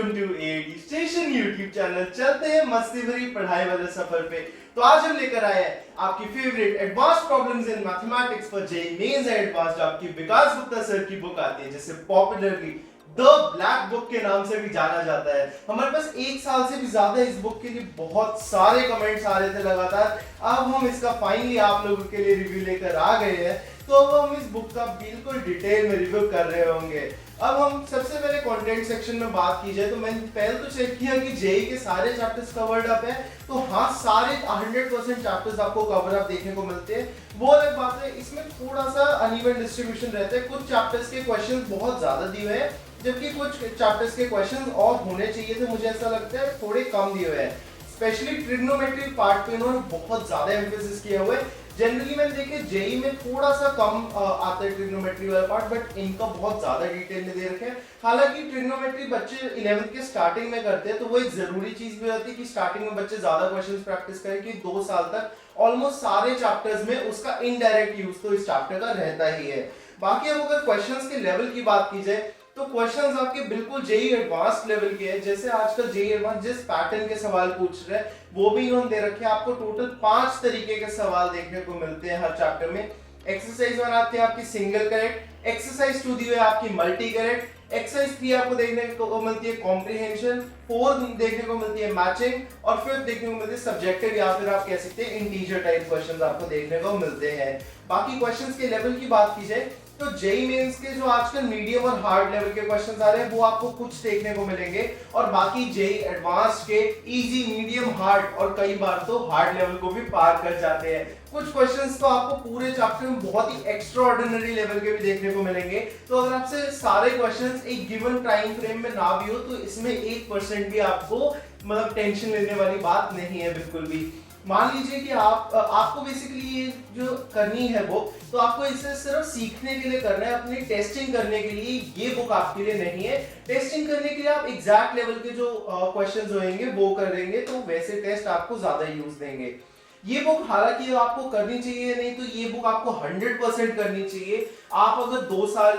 Welcome to AD station YouTube channel. चलते हैं मस्ती भरी पढ़ाई वाले सफर पे। तो आज हम लेकर आए हैं आपकी favourite advance problems in mathematics for JEE mains and advanced. आपकी विकास गुप्ता सर की बुक आती है जिसे पॉपुलरली द ब्लैक बुक के नाम से भी जाना जाता है। हमारे पास एक साल से भी ज्यादा इस बुक के लिए बहुत सारे कमेंट्स आ रहे थे लगातार। अब हम इसका फाइनली आप लोगों के लिए रिव्यू लेकर आ गए हैं। तो अब हम इस बुक का बिल्कुल डिटेल में रिव्यू कर रहे होंगे। अब हम सबसे पहले कंटेंट सेक्शन में बात की जाए तो मैंने पहले तो चेक किया कि जेईई के सारे चैप्टर्स कवर्ड अप है। तो हाँ, सारे 100% चैप्टर्स आपको कवर अप देखने को मिलते हैं। वो अलग बात है, इसमें थोड़ा सा अनइवन डिस्ट्रीब्यूशन रहता है। कुछ चैप्टर्स के क्वेश्चंस बहुत ज्यादा दिए हुए हैं जबकि कुछ चैप्टर्स के क्वेश्चंस और होने चाहिए थे, मुझे ऐसा लगता है थोड़े कम दिए हुए हैं। स्पेशली ट्रिग्नोमेट्री पार्ट पे इन्होंने बहुत ज्यादा एम्फेसिस किया हुआ है। जनरली मैंने देखे जेईई में थोड़ा सा कम आता है ट्रिग्नोमेट्री वाला पार्ट, बट इनका बहुत ज्यादा डिटेल में दे रखे हैं। हालांकि ट्रिग्नोमेट्री बच्चे 11th के स्टार्टिंग में करते हैं तो वो एक जरूरी चीज भी होती है कि स्टार्टिंग में बच्चे ज्यादा क्वेश्चंस प्रैक्टिस करें कि 2 साल तक ऑलमोस्ट सारे चैप्टर्स में उसका इनडायरेक्ट यूज तो इस चैप्टर का रहता ही है। बाकी अब अगर क्वेश्चंस के लेवल की बात की जाए तो क्वेश्चंस आपके बिल्कुल जेईई एडवांस्ड लेवल के हैं। जैसे आजकल जेईई एडवांस जिस पैटर्न के सवाल पूछ रहे हैं वो भी इन्होंने दे रखे हैं। आपको टोटल 5 तरीके के सवाल देखने को मिलते हैं हर चैप्टर में। एक्सरसाइज 1 आती है आपकी सिंगल करेक्ट, एक्सरसाइज 2 दी हुई है आपकी मल्टी करेक्ट, एक्सरसाइज 3 आपको देखने को मिलती है कॉम्प्रिहेंशन, 4 देखने को मिलती है मैचिंग और 5 देखने को मिलती है सब्जेक्टिव या फिर आप कह सकते हैं इंटीजर टाइप क्वेश्चंस आपको देखने को मिलते हैं। बाकी क्वेश्चंस के लेवल की बात की जाए तो जेईई मेंस के जो आजकल मीडियम और हार्ड लेवल के क्वेश्चंस आ रहे हैं वो आपको कुछ देखने को मिलेंगे और बाकी जेईई एडवांस के इजी, मीडियम, हार्ड और कई बार तो हार्ड लेवल को भी पार कर जाते हैं। कुछ क्वेश्चंस तो आपको पूरे चैप्टर में बहुत ही एक्स्ट्राऑर्डिनरी लेवल के भी देखने को मिलेंगे। तो अगर आपसे सारे क्वेश्चंस एक गिवन टाइम फ्रेम में ना भी हो तो इसमें 1% भी आपको मतलब टेंशन लेने वाली बात नहीं है बिल्कुल भी। मान लीजिए कि आपको बेसिकली ये जो करनी है वो तो आपको इसे सिर्फ सीखने के लिए करना है, अपनी टेस्टिंग करने के लिए ये बुक आपके लिए नहीं है। टेस्टिंग करने के लिए आप एग्जैक्ट लेवल के जो क्वेश्चंस होंगे वो करेंगे तो वैसे टेस्ट आपको ज्यादा यूज देंगे। ये बुक हालांकि आपको करनी चाहिए, नहीं तो ये बुक आपको 100% करनी चाहिए। आप अगर 2 साल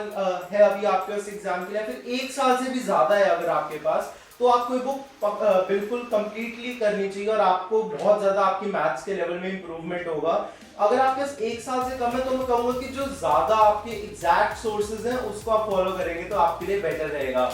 है अभी आपके पास एग्जाम के लिए, फिर 1 साल से भी ज्यादा है अगर आपके पास, तो आपको ये बुक बिल्कुल कंप्लीटली करनी चाहिए और आपको बहुत ज्यादा आपकी मैथ्स के लेवल में इंप्रूवमेंट होगा। अगर आपके पास 1 साल से कम है तो मैं कहूंगा कि जो ज्यादा आपके एग्जैक्ट सोर्सेज हैं उसको आप फॉलो करेंगे तो आपके लिए बेटर रहेगा।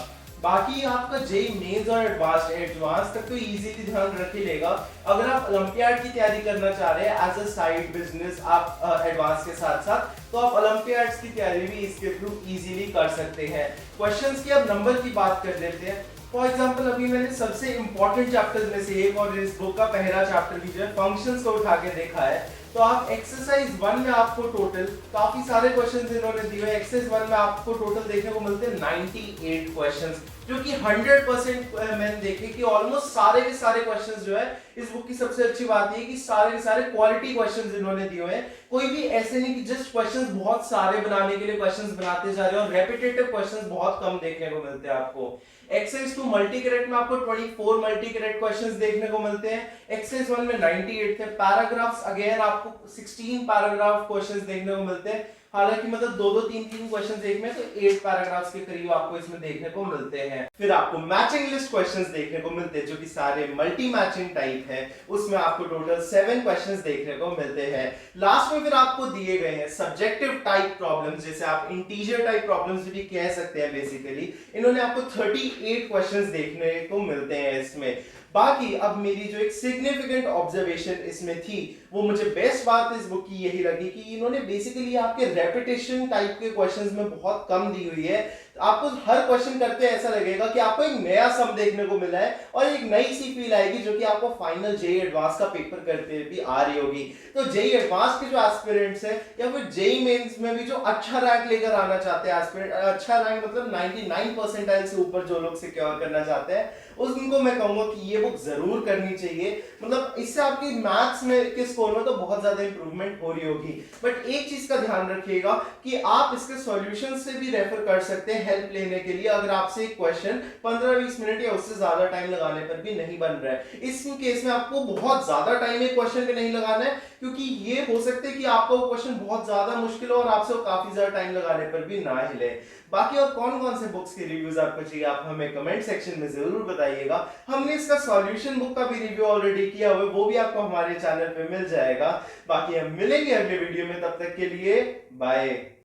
बाकी आपका जेईई मेंस और एडवांस तक तो इजीली ध्यान रख ही लेगा। अगर आप ओलंपियाड की तैयारी करना चाह रहे हैं एज अ साइड बिजनेस आप एडवांस के साथ साथ, तो आप ओलंपियाड्स की तैयारी भी इसके थ्रू इजीली कर सकते हैं। क्वेश्चंस की अब नंबर की बात कर लेते हैं। फॉर एग्जाम्पल अभी मैंने सबसे इंपॉर्टेंट चैप्टर्स में से एक और इस बुक का पहला चैप्टर भी जो है फंक्शंस को उठा के देखा है। तो आप एक्सरसाइज 1 में आपको टोटल काफी सारे क्वेश्चंस इन्होंने दिए हुए। एक्सरसाइज 1 में आपको टोटल देखने को मिलते हैं 98 क्वेश्चंस, जो कि 100% मैंने देखे कि ऑलमोस्ट सारे के सारे क्वेश्चंस जो है इस बुक की सबसे अच्छी बात ये कि सारे के सारे क्वालिटी क्वेश्चंस इन्होंने दिए हुए हैं। कोई भी ऐसे नहीं कि जस्ट क्वेश्चंस बहुत सारे बनाने के लिए क्वेश्चंस बनाते जा रहे हो और रेपिटेटिव क्वेश्चंस बहुत कम देखने को मिलते हैं आपको। एक्सरसाइज 2 मल्टी करेक्ट में आपको 24 मल्टी करेक्ट क्वेश्चंस देखने को मिलते हैं। एक्सरसाइज 1 में 98 थे। पैराग्राफ्स अगेन आपको 16 पैराग्राफ क्वेश्चंस देखने को मिलते हैं। हालांकि मतलब 2-2 3-3 क्वेश्चंस एक में तो 8 पैराग्राफ्स के करीब आपको इसमें देखने को मिलते हैं। फिर आपको मैचिंग लिस्ट क्वेश्चंस देखने को मिलते हैं जो कि सारे मल्टी मैचिंग टाइप है। उसमें आपको टोटल 7 क्वेश्चंस देखने को मिलते हैं। लास्ट में फिर आपको दिए गए हैं सब्जेक्टिव टाइप प्रॉब्लम्स, जैसे आप इंटीजर टाइप प्रॉब्लम्स भी कह सकते हैं। बेसिकली इन्होंने आपको 38 क्वेश्चंस देखने को मिलते हैं इसमें। बाकी अब मेरी जो एक सिग्निफिकेंट ऑब्जर्वेशन इसमें थी वो मुझे बेस्ट बात इस बुक की यही लगी कि इन्होंने बेसिकली आपके रेपिटेशन टाइप के क्वेश्चंस में बहुत कम दी हुई है। आपको हर क्वेश्चन करते ऐसा लगेगा कि आपको एक नया सम देखने को मिला है और एक नई सी फील आएगी जो कि आपको फाइनल जेईई एडवांस का पेपर करते भी आ रही होगी। तो जेईई एडवांस के जो एस्पिरेंट्स हैं या फिर जेईई मेंस में भी जो अच्छा रैंक लेकर आना चाहते हैं एस्पिरेंट, अच्छा रैंक मतलब 99 परसेंटाइल से ऊपर जो लोग सिक्योर करना चाहते हैं, उनको मैं कहूंगा कि ये बुक जरूर करनी चाहिए। मतलब इससे आपकी मैथ्स में के स्कोर में तो बहुत ज्यादा इंप्रूवमेंट हो रही होगी। बट एक चीज का ध्यान रखिएगा कि आप इसके सॉल्यूशन से भी रेफर कर सकते हैं हेल्प लेने के लिए, अगर आपसे एक क्वेश्चन 15-20 मिनट या उससे ज्यादा टाइम लगाने पर भी नहीं बन रहा है। इस केस में आपको बहुत ज्यादा टाइम एक क्वेश्चन पे नहीं लगाना है, क्योंकि ये हो सकता है कि आपका वो क्वेश्चन बहुत ज्यादा मुश्किल हो और आपसे वो काफी ज्यादा टाइम लगाने पर भी ना हिले। बाकी और कौन कौन से बुक्स के रिव्यूज आपको चाहिए, आप हमें कमेंट सेक्शन में जरूर बताइएगा। हमने इसका सॉल्यूशन बुक का भी रिव्यू ऑलरेडी किया हुआ है, वो भी आपको हमारे चैनल पे मिल जाएगा। बाकी हम मिलेंगे अगले वीडियो में, तब तक के लिए बाय।